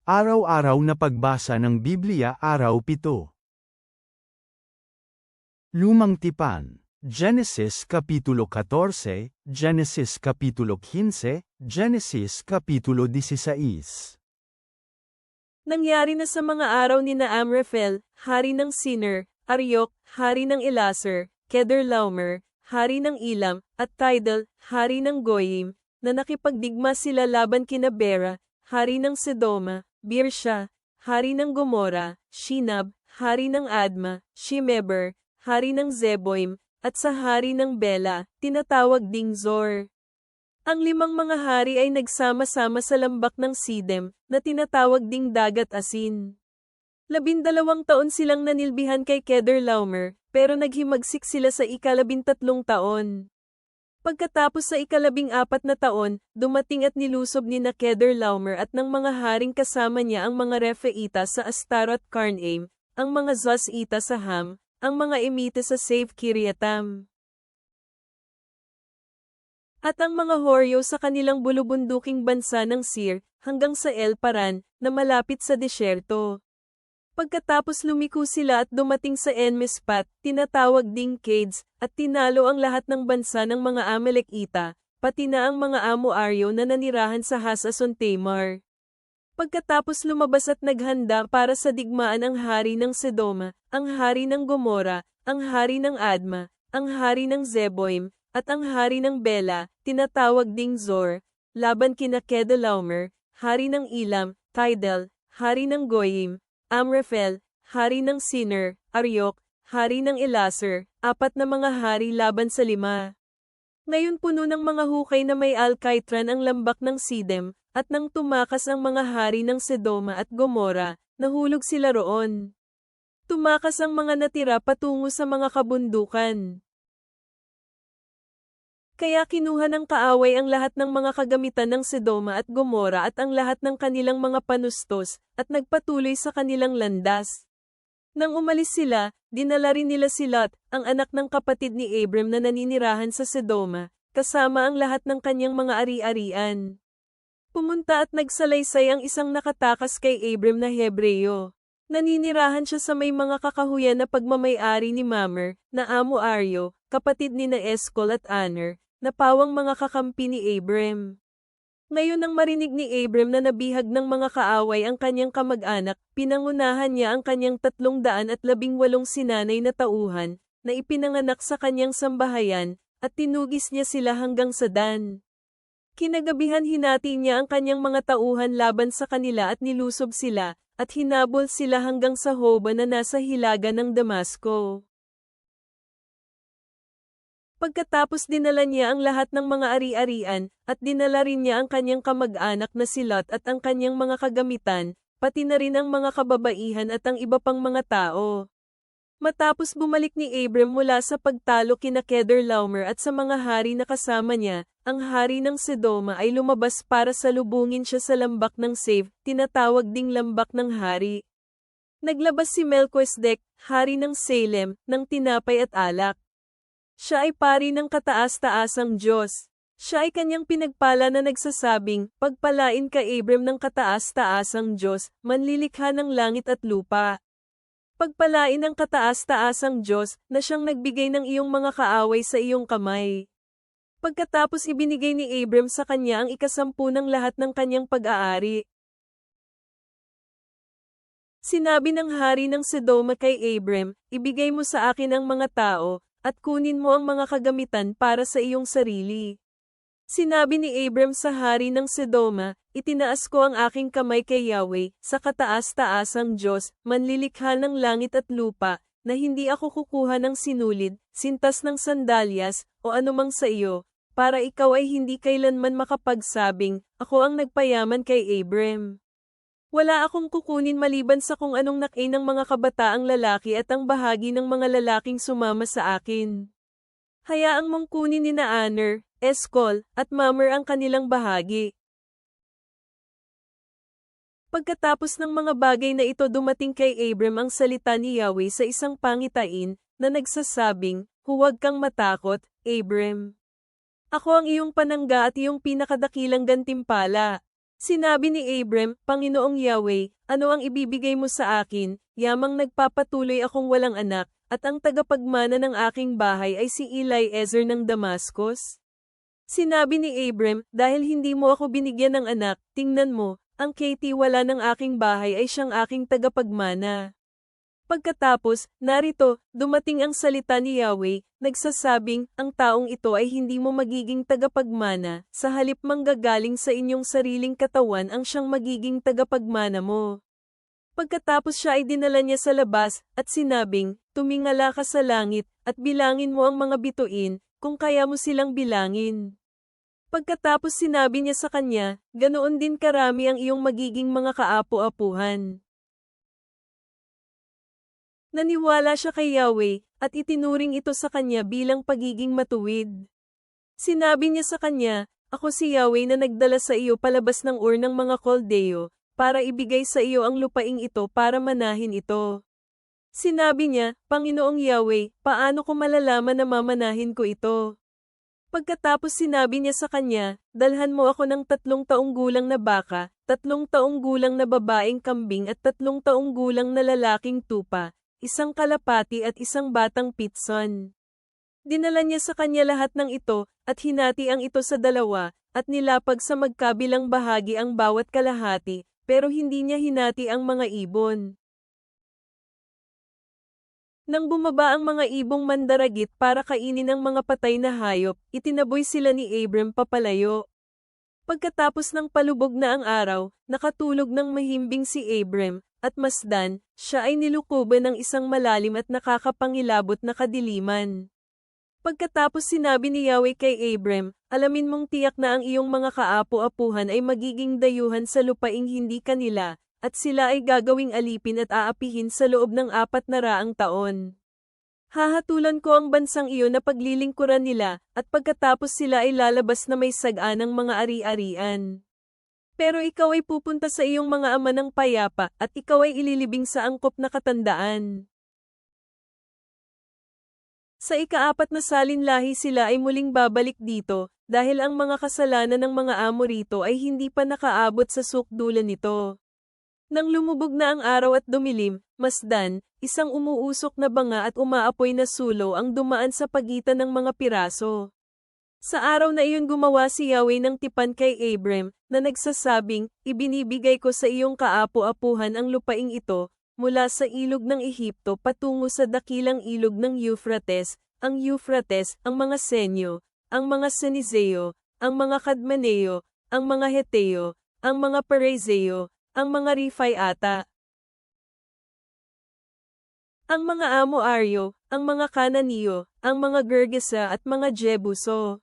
Araw-araw na pagbasa ng Biblia, Araw 7. Lumang Tipan, Genesis Kapitulo 14, Genesis Kapitulo 15, Genesis Kapitulo 16. Nangyari na sa mga araw ni Amraphel, hari ng Sinner, Aryok, hari ng Elaser, Kedorlaomer, hari ng Elam, at Tidal, hari ng Goyim, na nakipagdigma sila laban kina Bera, hari ng Sedoma, Birsha, hari ng Gomora, Shinab, hari ng Adma, Shimeber, hari ng Zeboim, at sa hari ng Bela, tinatawag ding Zor. Ang limang mga hari ay nagsama-sama sa lambak ng Sidem, na tinatawag ding Dagat Asin. 12 taon silang nanilbihan kay Kedorlaomer, pero naghimagsik sila sa ika-13 taon. Pagkatapos sa ika-14 na taon, dumating at nilusob ni Kedorlaomer at ng mga haring kasama niya ang mga Rephaita sa Astarot Karnaim, ang mga Zuzita sa Ham, ang mga Emite sa Save Kiriatam, at ang mga Horyo sa kanilang bulubunduking bansa ng Seir, hanggang sa El Paran, na malapit sa disyerto. Pagkatapos lumiko sila at dumating sa Enmispat, tinatawag ding Cades, at tinalo ang lahat ng bansa ng mga Amalekita, pati na ang mga Amoaryo na nanirahan sa Hasason Tamar. Pagkatapos lumabas at naghanda para sa digmaan ang hari ng Sedoma, ang hari ng Gomora, ang hari ng Adma, ang hari ng Zeboim, at ang hari ng Bela, tinatawag ding Zor, laban kina Kedorlaomer, hari ng Elam, Tidal, hari ng Goyim, Amraphel, hari ng Sinner, Aryok, hari ng Elaser, 4 na mga hari laban sa 5. Ngayon puno ng mga hukay na may alkaitran ang lambak ng Sidem, at nang tumakas ang mga hari ng Sedoma at Gomora, nahulog sila roon. Tumakas ang mga natira patungo sa mga kabundukan. Kaya kinuha ng kaaway ang lahat ng mga kagamitan ng Sedoma at Gomora at ang lahat ng kanilang mga panustos, at nagpatuloy sa kanilang landas. Nang umalis sila, dinala rin nila si Lot, ang anak ng kapatid ni Abram na naninirahan sa Sedoma, kasama ang lahat ng kanyang mga ari-arian. Pumunta at nagsalaysay ang isang nakatakas kay Abram na Hebreo. Naninirahan siya sa may mga kakahuyan na pagmamay-ari ni Mamre, na Amoaryo, kapatid ni Eskol at Aner, na pawang mga kakampi ni Abram. Ngayon nang marinig ni Abram na nabihag ng mga kaaway ang kanyang kamag-anak, pinangunahan niya ang kanyang 318 sinanay na tauhan, na ipinanganak sa kanyang sambahayan, at tinugis niya sila hanggang sa Dan. Kinagabihan hinati niya ang kanyang mga tauhan laban sa kanila at nilusob sila, at hinabol sila hanggang sa Hoba na nasa hilaga ng Damasco. Pagkatapos dinala niya ang lahat ng mga ari-arian, at dinala rin niya ang kanyang kamag-anak na si Lot at ang kanyang mga kagamitan, pati na rin ang mga kababaihan at ang iba pang mga tao. Matapos bumalik ni Abram mula sa pagtalo kina Kedorlaomer at sa mga hari na kasama niya, ang hari ng Sedoma ay lumabas para salubungin siya sa lambak ng Save, tinatawag ding lambak ng hari. Naglabas si Melchizedek, hari ng Salem, ng tinapay at alak. Siya ay pari ng kataas-taasang Diyos. Siya ay kanyang pinagpala na nagsasabing, pagpalain ka Abram ng kataas-taasang Diyos, manlilikha ng langit at lupa. Pagpalain ng kataas-taasang Diyos, na siyang nagbigay ng iyong mga kaaway sa iyong kamay. Pagkatapos ibinigay ni Abram sa kanya ang 10 ng lahat ng kanyang pag-aari. Sinabi ng hari ng Sedoma kay Abram, ibigay mo sa akin ang mga tao, at kunin mo ang mga kagamitan para sa iyong sarili. Sinabi ni Abram sa hari ng Sedoma, itinaas ko ang aking kamay kay Yahweh, sa kataas-taasang Diyos, manlilikha ng langit at lupa, na hindi ako kukuha ng sinulid, sintas ng sandalyas, o anumang sa iyo, para ikaw ay hindi kailanman makapagsabing, ako ang nagpayaman kay Abram. Wala akong kukunin maliban sa kung anong nakain ng mga kabataang lalaki at ang bahagi ng mga lalaking sumama sa akin. Hayaang mong kunin ni Aner, Eskol, at Mamre ang kanilang bahagi. Pagkatapos ng mga bagay na ito dumating kay Abram ang salita ni Yahweh sa isang pangitain, na nagsasabing, huwag kang matakot, Abram. Ako ang iyong panangga at iyong pinakadakilang gantimpala. Sinabi ni Abram, Panginoong Yahweh, ano ang ibibigay mo sa akin, yamang nagpapatuloy akong walang anak, at ang tagapagmana ng aking bahay ay si Eliezer ng Damascus? Sinabi ni Abram, dahil hindi mo ako binigyan ng anak, tingnan mo, ang wala ng aking bahay ay siyang aking tagapagmana. Pagkatapos, narito, dumating ang salita ni Yahweh, nagsasabing, ang taong ito ay hindi mo magiging tagapagmana, sa halip manggagaling sa inyong sariling katawan ang siyang magiging tagapagmana mo. Pagkatapos siya ay dinala niya sa labas, at sinabing, tumingala ka sa langit, at bilangin mo ang mga bituin, kung kaya mo silang bilangin. Pagkatapos sinabi niya sa kanya, ganoon din karami ang iyong magiging mga kaapu-apuhan. Naniwala siya kay Yahweh, at itinuring ito sa kanya bilang pagiging matuwid. Sinabi niya sa kanya, ako si Yahweh na nagdala sa iyo palabas ng Ur ng mga Koldeo, para ibigay sa iyo ang lupaing ito para manahin ito. Sinabi niya, Panginoong Yahweh, paano ko malalaman na mamanahin ko ito? Pagkatapos sinabi niya sa kanya, dalhan mo ako ng 3 taong gulang na baka, 3 taong gulang na babaeng kambing at 3 taong gulang na lalaking tupa, 1 kalapati at 1 batang pitson. Dinala niya sa kanya lahat ng ito, at hinati ang ito sa 2, at nilapag sa magkabilang bahagi ang bawat kalahati, pero hindi niya hinati ang mga ibon. Nang bumaba ang mga ibong mandaragit para kainin ang mga patay na hayop, itinaboy sila ni Abram papalayo. Pagkatapos ng palubog na ang araw, nakatulog ng mahimbing si Abram, at masdan, siya ay nilukuban ng isang malalim at nakakapangilabot na kadiliman. Pagkatapos sinabi ni Yahweh kay Abram, alamin mong tiyak na ang iyong mga kaapu-apuhan ay magiging dayuhan sa lupaing hindi kanila, at sila ay gagawing alipin at aapihin sa loob ng 400 taon. Hahatulan ko ang bansang iyon na paglilingkuran nila, at pagkatapos sila ay lalabas na may saganang mga ari-arian. Pero ikaw ay pupunta sa iyong mga ama ng payapa, at ikaw ay ililibing sa angkop na katandaan. Sa ika-4 na salinlahi sila ay muling babalik dito, dahil ang mga kasalanan ng mga amo rito ay hindi pa nakaabot sa sukdulan nito. Nang lumubog na ang araw at dumilim, masdan, isang umuusok na banga at umaapoy na sulo ang dumaan sa pagitan ng mga piraso. Sa araw na iyon gumawa si Yahweh ng tipan kay Abram, na nagsasabing, ibinibigay ko sa iyong kaapu-apuhan ang lupaing ito, mula sa ilog ng Ehipto patungo sa dakilang ilog ng Euphrates, ang mga Senyo, ang mga Senizeo, ang mga Kadmaneo, ang mga Heteo, ang mga Perezeo, ang mga Rifaiata, ang mga Amoaryo, ang mga Kananiyo, ang mga Gergesa at mga Jebuso.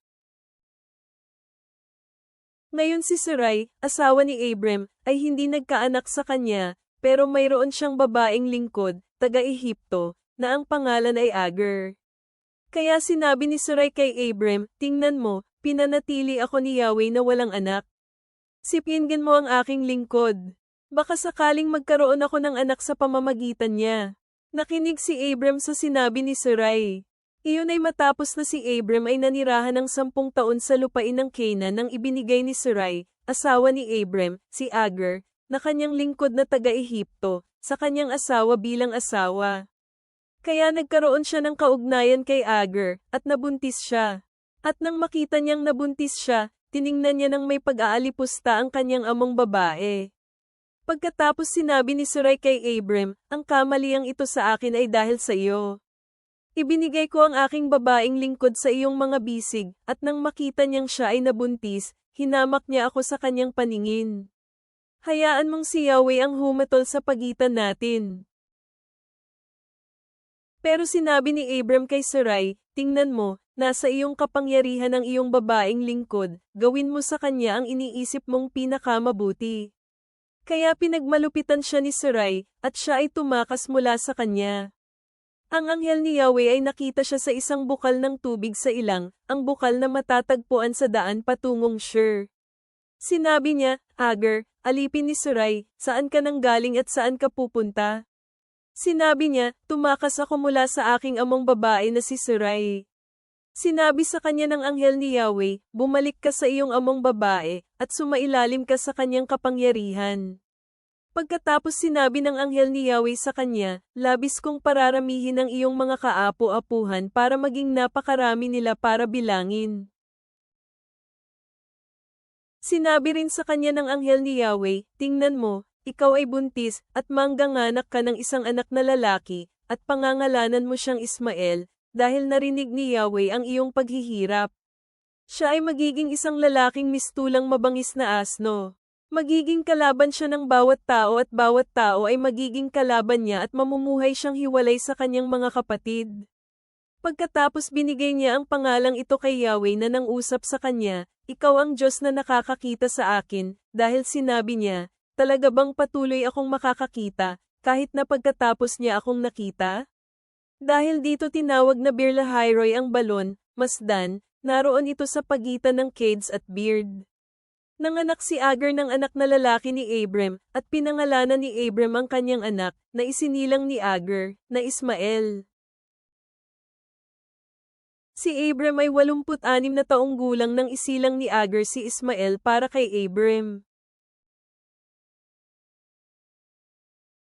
Ngayon si Sarai, asawa ni Abram, ay hindi nagkaanak sa kanya, pero mayroon siyang babaeng lingkod, taga-Ehipto, na ang pangalan ay Agar. Kaya sinabi ni Sarai kay Abram, tingnan mo, pinanatili ako ni Yahweh na walang anak. Sipinggan mo ang aking lingkod. Baka sakaling magkaroon ako ng anak sa pamamagitan niya. Nakinig si Abram sa sinabi ni Sarai. Iyon ay matapos na si Abram ay nanirahan ng 10 taon sa lupain ng Canaan nang ibinigay ni Sarai, asawa ni Abram, si Agar, na kanyang lingkod na taga-Ehipto, sa kanyang asawa bilang asawa. Kaya nagkaroon siya ng kaugnayan kay Agar, at nabuntis siya. At nang makita niyang nabuntis siya, tiningnan niya ng may pag-aalipusta ang kanyang among babae. Pagkatapos sinabi ni Sarai kay Abram, ang kamaliang ito sa akin ay dahil sa iyo. Ibinigay ko ang aking babaeng lingkod sa iyong mga bisig, at nang makita niyang siya ay nabuntis, hinamak niya ako sa kanyang paningin. Hayaan mong si Yahweh ang humatol sa pagitan natin. Pero sinabi ni Abram kay Sarai, tingnan mo, nasa iyong kapangyarihan ang iyong babaeng lingkod, gawin mo sa kanya ang iniisip mong pinakamabuti. Kaya pinagmalupitan siya ni Sarai, at siya ay tumakas mula sa kanya. Ang anghel ni Yahweh ay nakita siya sa isang bukal ng tubig sa ilang, ang bukal na matatagpuan sa daan patungong Shur. Sinabi niya, Agar, alipin ni Sarai, saan ka nang galing at saan ka pupunta? Sinabi niya, tumakas ako mula sa aking among babae na si Sarai. Sinabi sa kanya ng anghel ni Yahweh, bumalik ka sa iyong among babae, at sumailalim ka sa kanyang kapangyarihan. Pagkatapos sinabi ng anghel ni Yahweh sa kanya, labis kong pararamihin ang iyong mga kaapu-apuhan para maging napakarami nila para bilangin. Sinabi rin sa kanya ng anghel ni Yahweh, tingnan mo, ikaw ay buntis, at mangganganak ka ng isang anak na lalaki, at pangangalanan mo siyang Ismael, dahil narinig ni Yahweh ang iyong paghihirap. Siya ay magiging isang lalaking mistulang mabangis na asno. Magiging kalaban siya ng bawat tao at bawat tao ay magiging kalaban niya at mamumuhay siyang hiwalay sa kanyang mga kapatid. Pagkatapos binigay niya ang pangalang ito kay Yahweh na nangusap sa kanya, ikaw ang Diyos na nakakakita sa akin, dahil sinabi niya, talaga bang patuloy akong makakakita, kahit na pagkatapos niya akong nakita? Dahil dito tinawag na Beer-lahai-roi ang balon, masdan, naroon ito sa pagitan ng Cades at Beard. Nanganak si Agar ng anak na lalaki ni Abram, at pinangalanan ni Abram ang kanyang anak, na isinilang ni Agar, na Ismael. Si Abram ay 86 na taong gulang nang isilang ni Agar si Ismael para kay Abram.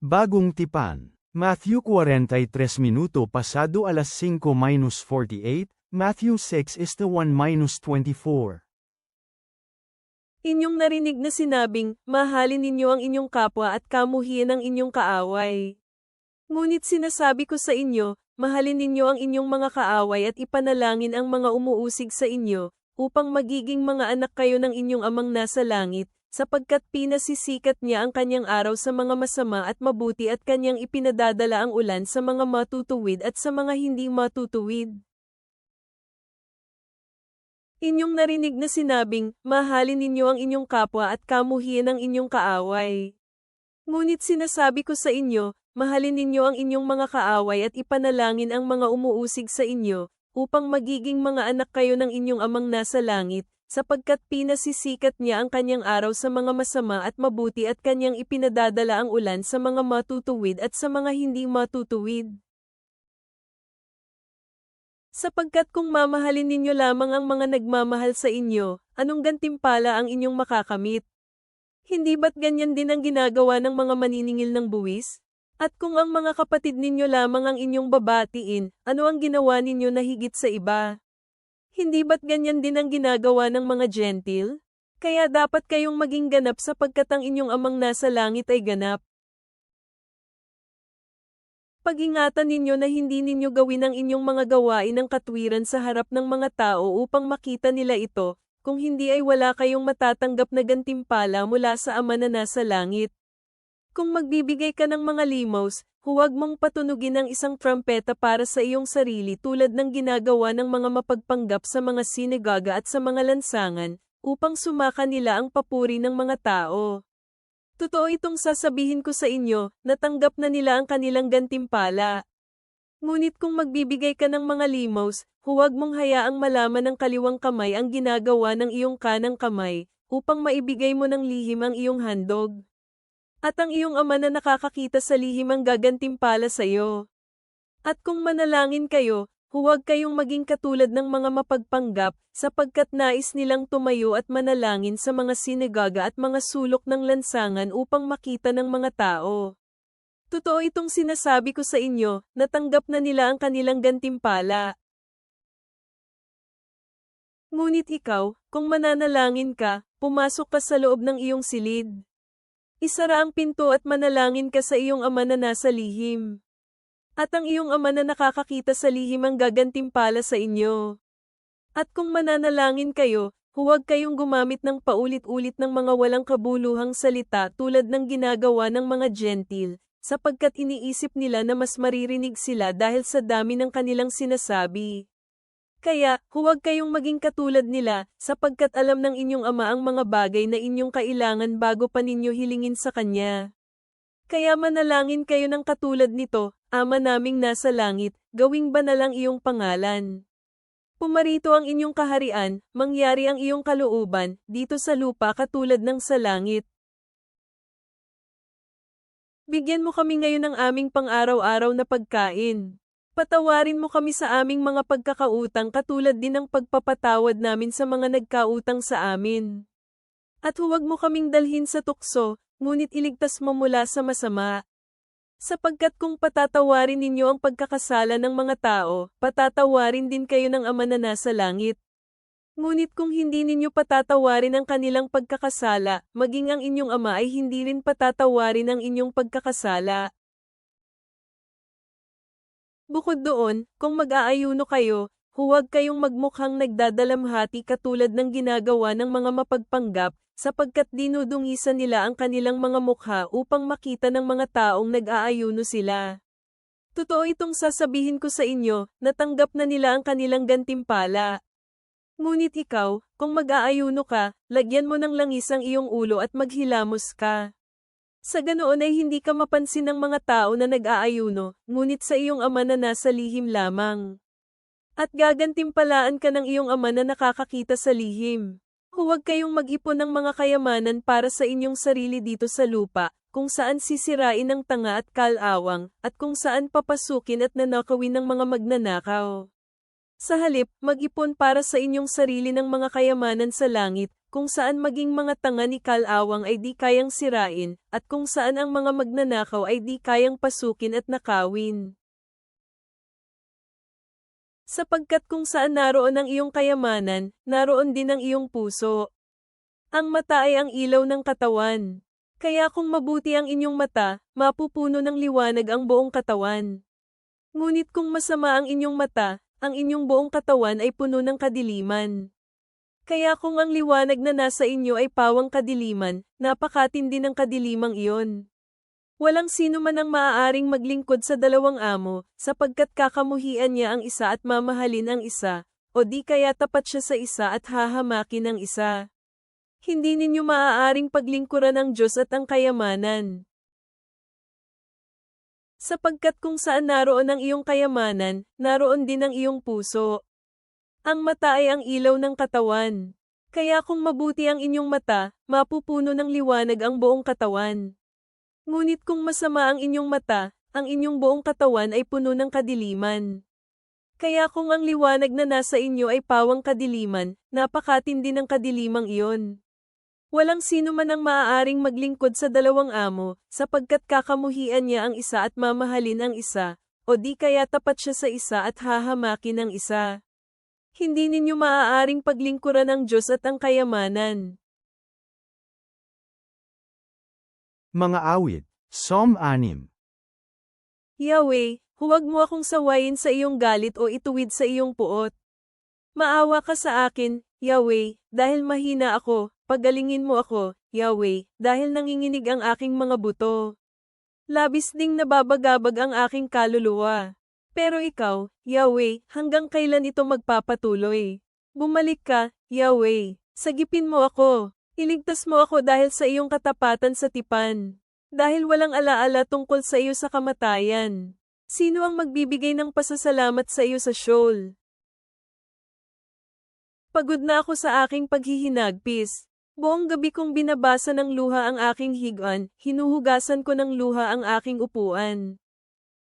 Bagong tipan. Matthew 43 minuto pasado alas 5:48, Matthew 6:1-24. Inyong narinig na sinabing, mahalin ninyo ang inyong kapwa at kamuhian ang inyong kaaway. Ngunit sinasabi ko sa inyo, mahalin ninyo ang inyong mga kaaway at ipanalangin ang mga umuusig sa inyo, upang magiging mga anak kayo ng inyong amang nasa langit, sapagkat pinasisikat niya ang kanyang araw sa mga masama at mabuti at kanyang ipinadadala ang ulan sa mga matutuwid at sa mga hindi matutuwid. Inyong narinig na sinabing, mahalin ninyo ang inyong kapwa at kamuhian ang inyong kaaway. Ngunit sinasabi ko sa inyo, mahalin ninyo ang inyong mga kaaway at ipanalangin ang mga umuusig sa inyo, upang magiging mga anak kayo ng inyong amang nasa langit, sapagkat pinasisikat niya ang kanyang araw sa mga masama at mabuti at kanyang ipinadadala ang ulan sa mga matutuwid at sa mga hindi matutuwid. Sapagkat kung mamahalin ninyo lamang ang mga nagmamahal sa inyo, anong gantimpala ang inyong makakamit? Hindi ba't ganyan din ang ginagawa ng mga maniningil ng buwis? At kung ang mga kapatid ninyo lamang ang inyong babatiin, ano ang ginawa ninyo na higit sa iba? Hindi ba't ganyan din ang ginagawa ng mga gentil? Kaya dapat kayong maging ganap sapagkat ang inyong amang nasa langit ay ganap. Pag-ingatan ninyo na hindi ninyo gawin ang inyong mga gawain ng katwiran sa harap ng mga tao upang makita nila ito, kung hindi ay wala kayong matatanggap na gantimpala mula sa Ama na nasa langit. Kung magbibigay ka ng mga limos, huwag mong patunugin ang isang trumpeta para sa iyong sarili tulad ng ginagawa ng mga mapagpanggap sa mga sinagoga at sa mga lansangan, upang sumaka nila ang papuri ng mga tao. Totoo itong sasabihin ko sa inyo, natanggap na nila ang kanilang gantimpala. Ngunit kung magbibigay ka ng mga limos, huwag mong hayaang malaman ng kaliwang kamay ang ginagawa ng iyong kanang kamay, upang maibigay mo ng lihim ang iyong handog. At ang iyong ama na nakakakita sa lihim ang gagantimpala sa iyo. At kung manalangin kayo, huwag kayong maging katulad ng mga mapagpanggap, sapagkat nais nilang tumayo at manalangin sa mga sinagoga at mga sulok ng lansangan upang makita ng mga tao. Totoo itong sinasabi ko sa inyo, natanggap na nila ang kanilang gantimpala. Ngunit ikaw, kung mananalangin ka, pumasok ka sa loob ng iyong silid. Isara ang pinto at manalangin ka sa iyong ama na nasa lihim. At ang iyong ama na nakakakita sa lihim ang gagantimpala sa inyo. At kung mananalangin kayo, huwag kayong gumamit ng paulit-ulit ng mga walang kabuluhang salita tulad ng ginagawa ng mga gentil, sapagkat iniisip nila na mas maririnig sila dahil sa dami ng kanilang sinasabi. Kaya, huwag kayong maging katulad nila, sapagkat alam ng inyong ama ang mga bagay na inyong kailangan bago pa ninyo hilingin sa Kanya. Kaya manalangin kayo ng katulad nito, Ama naming nasa langit, gawing banal ang iyong pangalan. Pumarito ang inyong kaharian, mangyari ang iyong kalooban, dito sa lupa katulad ng sa langit. Bigyan mo kami ngayon ng aming pang-araw-araw na pagkain. Patawarin mo kami sa aming mga pagkakautang katulad din ng pagpapatawad namin sa mga nagkautang sa amin. At huwag mo kaming dalhin sa tukso, ngunit iligtas mo mula sa masama. Sapagkat kung patatawarin ninyo ang pagkakasala ng mga tao, patatawarin din kayo ng Ama na nasa langit. Ngunit kung hindi ninyo patatawarin ang kanilang pagkakasala, maging ang inyong Ama ay hindi rin patatawarin ang inyong pagkakasala. Bukod doon, kung mag-aayuno kayo, huwag kayong magmukhang nagdadalamhati katulad ng ginagawa ng mga mapagpanggap, sapagkat dinudungisan nila ang kanilang mga mukha upang makita ng mga taong nag-aayuno sila. Totoo itong sasabihin ko sa inyo, natanggap na nila ang kanilang gantimpala. Ngunit ikaw, kung mag-aayuno ka, lagyan mo ng langis ang iyong ulo at maghilamos ka. Sa ganoon ay hindi ka mapansin ng mga tao na nag-aayuno, ngunit sa iyong Ama na nasa lihim lamang. At gagantimpalaan ka ng iyong Ama na nakakakita sa lihim. Huwag kayong mag-ipon ng mga kayamanan para sa inyong sarili dito sa lupa, kung saan sisirain ng tanga at kalawang, at kung saan papasukin at nanakawin ng mga magnanakaw. Sa halip, mag-ipon para sa inyong sarili ng mga kayamanan sa langit, kung saan maging mga tanga ni kalawang ay di kayang sirain, at kung saan ang mga magnanakaw ay di kayang pasukin at nakawin. Sapagkat kung saan naroon ang iyong kayamanan, naroon din ang iyong puso. Ang mata ay ang ilaw ng katawan. Kaya kung mabuti ang inyong mata, mapupuno ng liwanag ang buong katawan. Ngunit kung masama ang inyong mata, ang inyong buong katawan ay puno ng kadiliman. Kaya kung ang liwanag na nasa inyo ay pawang kadiliman, napakatindi ng kadilimang iyon. Walang sino man ang maaaring maglingkod sa dalawang amo, sapagkat kakamuhian niya ang isa at mamahalin ang isa, o di kaya tapat siya sa isa at hahamakin ang isa. Hindi ninyo maaaring paglingkuran ang Diyos at ang kayamanan. Sapagkat kung saan naroon ang iyong kayamanan, naroon din ang iyong puso. Ang mata ay ang ilaw ng katawan. Kaya kung mabuti ang inyong mata, mapupuno ng liwanag ang buong katawan. Ngunit kung masama ang inyong mata, ang inyong buong katawan ay puno ng kadiliman. Kaya kung ang liwanag na nasa inyo ay pawang kadiliman, napakatindi ng kadilimang iyon. Walang sino man ang maaaring maglingkod sa dalawang amo, sapagkat kakamuhian niya ang isa at mamahalin ang isa, o di kaya tapat siya sa isa at hahamakin ang isa. Hindi ninyo maaaring paglingkuran ang Diyos at ang kayamanan. Mga awit, Psalm 6. Yahweh, huwag mo akong sawayin sa iyong galit o ituwid sa iyong puot. Maawa ka sa akin, Yahweh, dahil mahina ako, pagalingin mo ako, Yahweh, dahil nanginginig ang aking mga buto. Labis ding nababagabag ang aking kaluluwa. Pero ikaw, Yahweh, hanggang kailan ito magpapatuloy? Bumalik ka, Yahweh, sagipin mo ako. Iligtas mo ako dahil sa iyong katapatan sa tipan. Dahil walang alaala tungkol sa iyo sa kamatayan. Sino ang magbibigay ng pasasalamat sa iyo sa Sheol? Pagod na ako sa aking paghihinagpis. Buong gabi kong binabasa ng luha ang aking higaan, hinuhugasan ko ng luha ang aking upuan.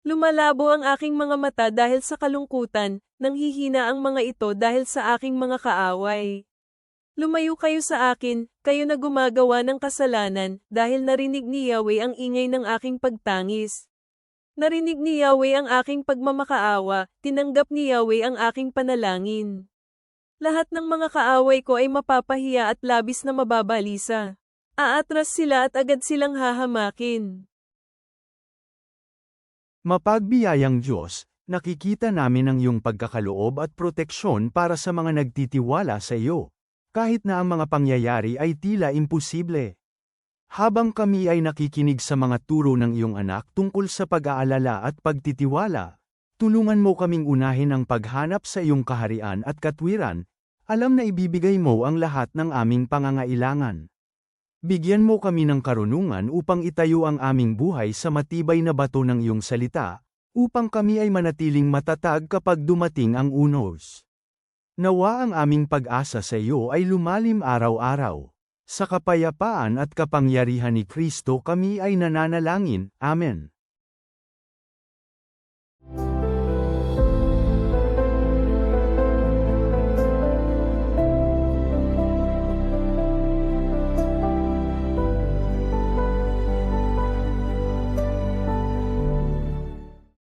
Lumalabo ang aking mga mata dahil sa kalungkutan, nanghihina ang mga ito dahil sa aking mga kaaway. Lumayo kayo sa akin, kayo na gumagawa ng kasalanan, dahil narinig ni Yahweh ang ingay ng aking pagtangis. Narinig ni Yahweh ang aking pagmamakaawa, tinanggap ni Yahweh ang aking panalangin. Lahat ng mga kaaway ko ay mapapahiya at labis na mababalisa. Aatras sila at agad silang hahamakin. Mapagbiyayang Diyos, nakikita namin ang iyong pagkakaloob at proteksyon para sa mga nagtitiwala sa iyo. Kahit na ang mga pangyayari ay tila imposible. Habang kami ay nakikinig sa mga turo ng iyong anak tungkol sa pag-aalala at pagtitiwala, tulungan mo kaming unahin ang paghanap sa iyong kaharian at katwiran, alam na ibibigay mo ang lahat ng aming pangangailangan. Bigyan mo kami ng karunungan upang itayo ang aming buhay sa matibay na bato ng iyong salita, upang kami ay manatiling matatag kapag dumating ang unos. Nawa ang aming pag-asa sa iyo ay lumalim araw-araw. Sa kapayapaan at kapangyarihan ni Kristo kami ay nananalangin. Amen.